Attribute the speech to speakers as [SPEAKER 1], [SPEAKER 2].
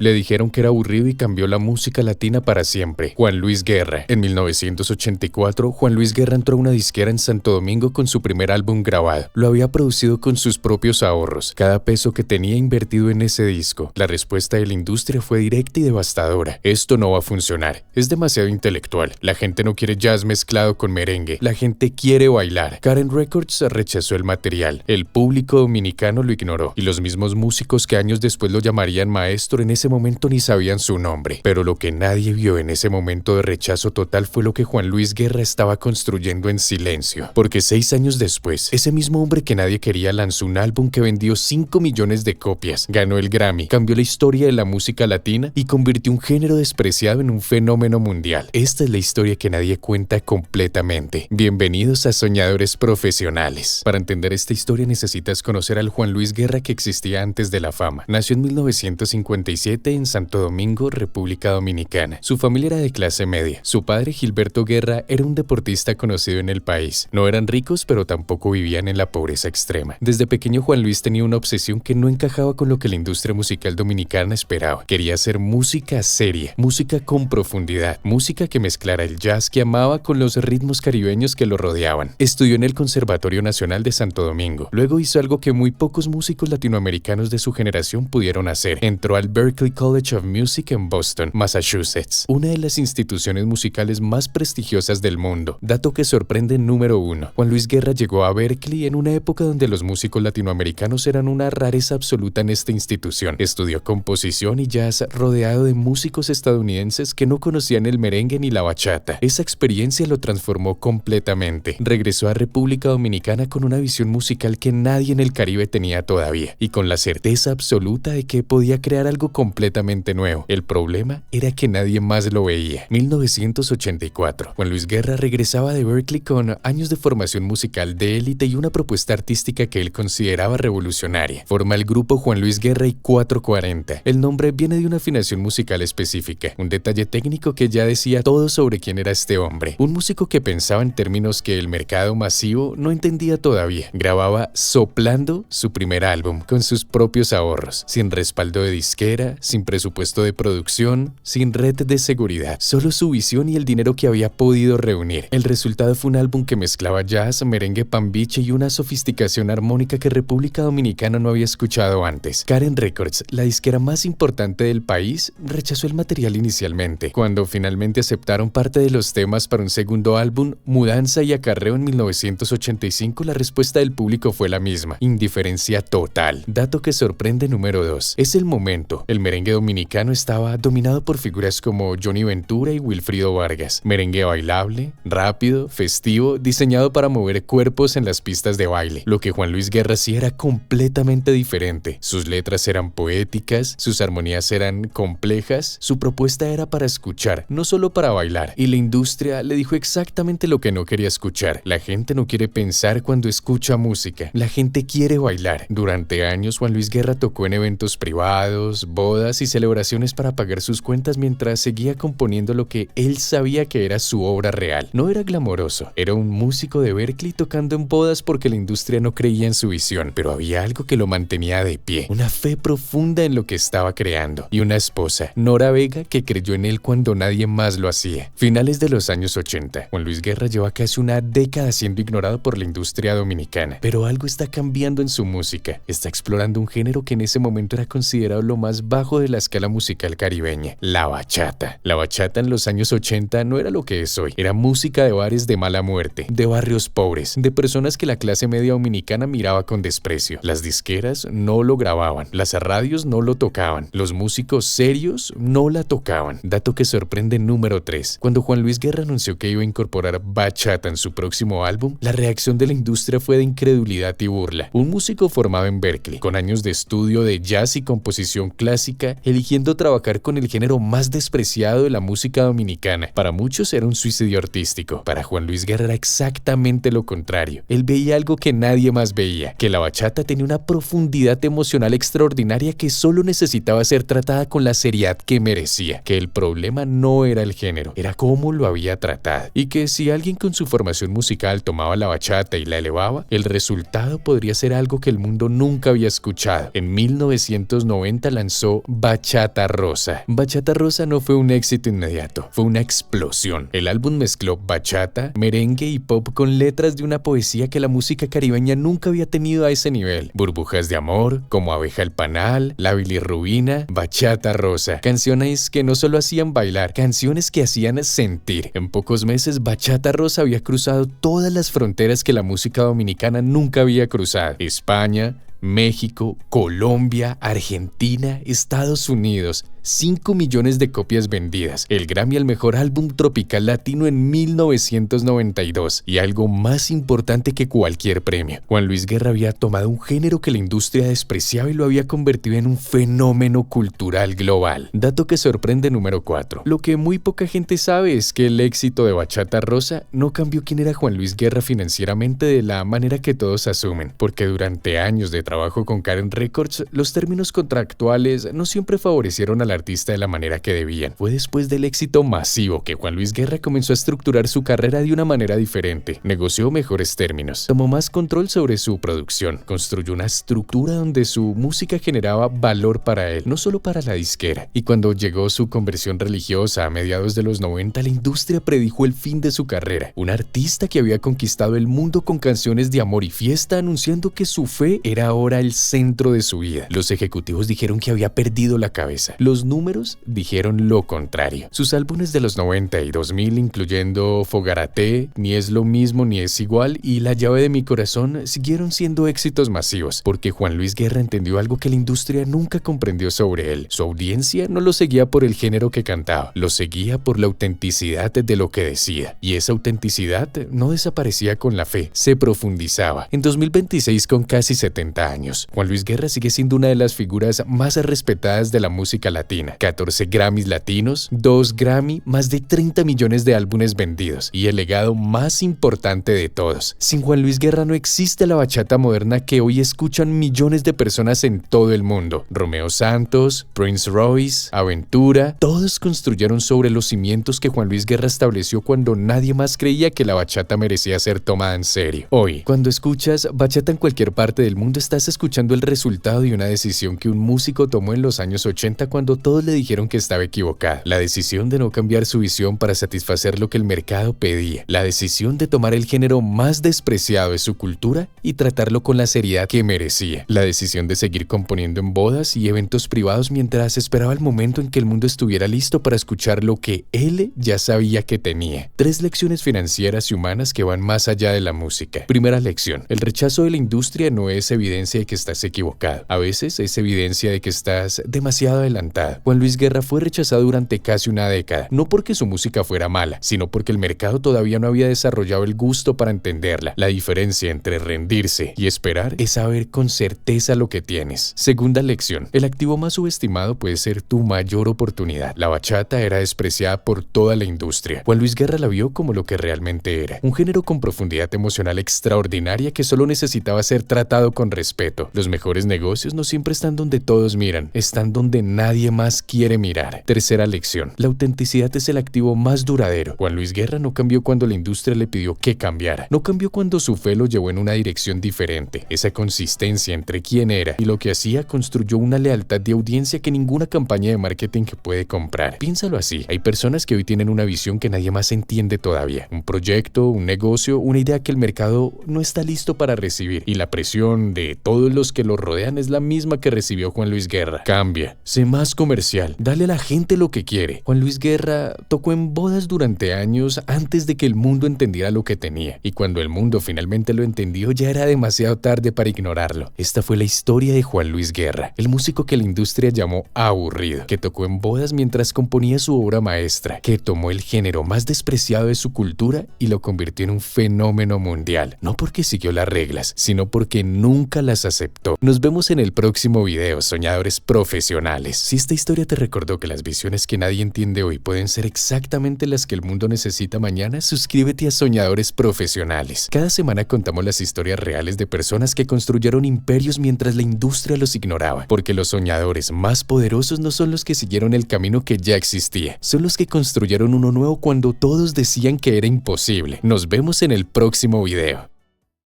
[SPEAKER 1] Le dijeron que era aburrido y cambió la música latina para siempre. Juan Luis Guerra. En 1984, Juan Luis Guerra entró a una disquera en Santo Domingo con su primer álbum grabado. Lo había producido con sus propios ahorros, cada peso que tenía invertido en ese disco. La respuesta de la industria fue directa y devastadora. Esto no va a funcionar. Es demasiado intelectual. La gente no quiere jazz mezclado con merengue. La gente quiere bailar. Karen Records rechazó el material. El público dominicano lo ignoró. Y los mismos músicos que años después lo llamarían maestro en ese momento ni sabían su nombre. Pero lo que nadie vio en ese momento de rechazo total fue lo que Juan Luis Guerra estaba construyendo en silencio. Porque 6 años después, ese mismo hombre que nadie quería lanzó un álbum que vendió 5 millones de copias, ganó el Grammy, cambió la historia de la música latina y convirtió un género despreciado en un fenómeno mundial. Esta es la historia que nadie cuenta completamente. Bienvenidos a Soñadores Profesionales. Para entender esta historia necesitas conocer al Juan Luis Guerra que existía antes de la fama. Nació en 1957 en Santo Domingo, República Dominicana. Su familia era de clase media. Su padre, Gilberto Guerra, era un deportista conocido en el país. No eran ricos, pero tampoco vivían en la pobreza extrema. Desde pequeño Juan Luis tenía una obsesión que no encajaba con lo que la industria musical dominicana esperaba. Quería hacer música seria, música con profundidad, música que mezclara el jazz que amaba con los ritmos caribeños que lo rodeaban. Estudió en el Conservatorio Nacional de Santo Domingo. Luego hizo algo que muy pocos músicos latinoamericanos de su generación pudieron hacer. Entró al Berklee College of Music en Boston, Massachusetts, una de las instituciones musicales más prestigiosas del mundo. Dato que sorprende número 1. Juan Luis Guerra llegó a Berklee en una época donde los músicos latinoamericanos eran una rareza absoluta en esta institución. Estudió composición y jazz rodeado de músicos estadounidenses que no conocían el merengue ni la bachata. Esa experiencia lo transformó completamente. Regresó a República Dominicana con una visión musical que nadie en el Caribe tenía todavía y con la certeza absoluta de que podía crear algo completamente nuevo. El problema era que nadie más lo veía. 1984. Juan Luis Guerra regresaba de Berklee con años de formación musical de élite y una propuesta artística que él consideraba revolucionaria. Forma el grupo Juan Luis Guerra y 440. El nombre viene de una afinación musical específica, un detalle técnico que ya decía todo sobre quién era este hombre. Un músico que pensaba en términos que el mercado masivo no entendía todavía. Grababa soplando su primer álbum con sus propios ahorros, sin respaldo de disquera, sin presupuesto de producción, sin red de seguridad, solo su visión y el dinero que había podido reunir. El resultado fue un álbum que mezclaba jazz, merengue, pambiche y una sofisticación armónica que República Dominicana no había escuchado antes. Karen Records, la disquera más importante del país, rechazó el material inicialmente. Cuando finalmente aceptaron parte de los temas para un segundo álbum, Mudanza y Acarreo en 1985, la respuesta del público fue la misma: indiferencia total. Dato que sorprende número 2. Es el momento. El merengue dominicano estaba dominado por figuras como Johnny Ventura y Wilfrido Vargas. Merengue bailable, rápido, festivo, diseñado para mover cuerpos en las pistas de baile. Lo que Juan Luis Guerra hacía era completamente diferente. Sus letras eran poéticas, sus armonías eran complejas, su propuesta era para escuchar, no solo para bailar. Y la industria le dijo exactamente lo que no quería escuchar. La gente no quiere pensar cuando escucha música, la gente quiere bailar. Durante años Juan Luis Guerra tocó en eventos privados, bodas y celebraciones para pagar sus cuentas mientras seguía componiendo lo que él sabía que era su obra real. No era glamoroso, era un músico de Berklee tocando en bodas porque la industria no creía en su visión, pero había algo que lo mantenía de pie, una fe profunda en lo que estaba creando, y una esposa, Nora Vega, que creyó en él cuando nadie más lo hacía. Finales de los años 80, Juan Luis Guerra lleva casi una década siendo ignorado por la industria dominicana, pero algo está cambiando en su música. Está explorando un género que en ese momento era considerado lo más bajo de la escala musical caribeña, la bachata. La bachata en los años 80 no era lo que es hoy, era música de bares de mala muerte, de barrios pobres, de personas que la clase media dominicana miraba con desprecio. Las disqueras no lo grababan, las radios no lo tocaban, los músicos serios no la tocaban. Dato que sorprende número 3. Cuando Juan Luis Guerra anunció que iba a incorporar bachata en su próximo álbum, la reacción de la industria fue de incredulidad y burla. Un músico formado en Berklee, con años de estudio de jazz y composición clásica, eligiendo trabajar con el género más despreciado de la música dominicana. Para muchos era un suicidio artístico. Para Juan Luis Guerra era exactamente lo contrario. Él veía algo que nadie más veía, que la bachata tenía una profundidad emocional extraordinaria que solo necesitaba ser tratada con la seriedad que merecía, que el problema no era el género, era cómo lo había tratado, y que si alguien con su formación musical tomaba la bachata y la elevaba, el resultado podría ser algo que el mundo nunca había escuchado. En 1990 lanzó Bachata Rosa. Bachata Rosa no fue un éxito inmediato, fue una explosión. El álbum mezcló bachata, merengue y pop con letras de una poesía que la música caribeña nunca había tenido a ese nivel. Burbujas de amor, Como abeja el panal, La bilirrubina, Bachata Rosa. Canciones que no solo hacían bailar, canciones que hacían sentir. En pocos meses, Bachata Rosa había cruzado todas las fronteras que la música dominicana nunca había cruzado. España, México, Colombia, Argentina, Estados Unidos. 5 millones de copias vendidas, el Grammy al mejor álbum tropical latino en 1992 y algo más importante que cualquier premio. Juan Luis Guerra había tomado un género que la industria despreciaba y lo había convertido en un fenómeno cultural global. Dato que sorprende número 4. Lo que muy poca gente sabe es que el éxito de Bachata Rosa no cambió quién era Juan Luis Guerra financieramente de la manera que todos asumen, porque durante años de trabajo con Karen Records, los términos contractuales no siempre favorecieron al artista de la manera que debían. Fue después del éxito masivo que Juan Luis Guerra comenzó a estructurar su carrera de una manera diferente. Negoció mejores términos, tomó más control sobre su producción, construyó una estructura donde su música generaba valor para él, no solo para la disquera. Y cuando llegó su conversión religiosa a mediados de los 90, la industria predijo el fin de su carrera. Un artista que había conquistado el mundo con canciones de amor y fiesta, anunciando que su fe era ahora el centro de su vida. Los ejecutivos dijeron que había perdido la cabeza. Los números dijeron lo contrario. Sus álbumes de los 90 y 2000, incluyendo Fogarate, Ni es lo mismo ni es igual y La llave de mi corazón, siguieron siendo éxitos masivos, porque Juan Luis Guerra entendió algo que la industria nunca comprendió sobre él. Su audiencia no lo seguía por el género que cantaba, lo seguía por la autenticidad de lo que decía. Y esa autenticidad no desaparecía con la fe, se profundizaba. En 2026, con casi 70 años, Juan Luis Guerra sigue siendo una de las figuras más respetadas de la música latina. 14 Grammys latinos, 2 Grammy, más de 30 millones de álbumes vendidos y el legado más importante de todos. Sin Juan Luis Guerra no existe la bachata moderna que hoy escuchan millones de personas en todo el mundo. Romeo Santos, Prince Royce, Aventura, todos construyeron sobre los cimientos que Juan Luis Guerra estableció cuando nadie más creía que la bachata merecía ser tomada en serio. Hoy, cuando escuchas bachata en cualquier parte del mundo, estás escuchando el resultado de una decisión que un músico tomó en los años 80 cuando todos le dijeron que estaba equivocada. La decisión de no cambiar su visión para satisfacer lo que el mercado pedía. La decisión de tomar el género más despreciado de su cultura y tratarlo con la seriedad que merecía. La decisión de seguir componiendo en bodas y eventos privados mientras esperaba el momento en que el mundo estuviera listo para escuchar lo que él ya sabía que tenía. 3 lecciones financieras y humanas que van más allá de la música. Primera lección: el rechazo de la industria no es evidencia de que estás equivocado. A veces es evidencia de que estás demasiado adelantado. Juan Luis Guerra fue rechazado durante casi una década, no porque su música fuera mala, sino porque el mercado todavía no había desarrollado el gusto para entenderla. La diferencia entre rendirse y esperar es saber con certeza lo que tienes. Segunda lección: el activo más subestimado puede ser tu mayor oportunidad. La bachata era despreciada por toda la industria. Juan Luis Guerra la vio como lo que realmente era, un género con profundidad emocional extraordinaria que solo necesitaba ser tratado con respeto. Los mejores negocios no siempre están donde todos miran, están donde nadie más quiere mirar. Tercera lección: la autenticidad es el activo más duradero. Juan Luis Guerra no cambió cuando la industria le pidió que cambiara. No cambió cuando su fe lo llevó en una dirección diferente. Esa consistencia entre quién era y lo que hacía construyó una lealtad de audiencia que ninguna campaña de marketing puede comprar. Piénsalo así: hay personas que hoy tienen una visión que nadie más entiende todavía. Un proyecto, un negocio, una idea que el mercado no está listo para recibir. Y la presión de todos los que lo rodean es la misma que recibió Juan Luis Guerra. Cambia, sé más comercial, dale a la gente lo que quiere. Juan Luis Guerra tocó en bodas durante años antes de que el mundo entendiera lo que tenía. Y cuando el mundo finalmente lo entendió, ya era demasiado tarde para ignorarlo. Esta fue la historia de Juan Luis Guerra, el músico que la industria llamó aburrido, que tocó en bodas mientras componía su obra maestra, que tomó el género más despreciado de su cultura y lo convirtió en un fenómeno mundial. No porque siguió las reglas, sino porque nunca las aceptó. Nos vemos en el próximo video, soñadores profesionales. Si esta historia te recordó que las visiones que nadie entiende hoy pueden ser exactamente las que el mundo necesita mañana, suscríbete a Soñadores Profesionales. Cada semana contamos las historias reales de personas que construyeron imperios mientras la industria los ignoraba, porque los soñadores más poderosos no son los que siguieron el camino que ya existía, son los que construyeron uno nuevo cuando todos decían que era imposible. Nos vemos en el próximo video.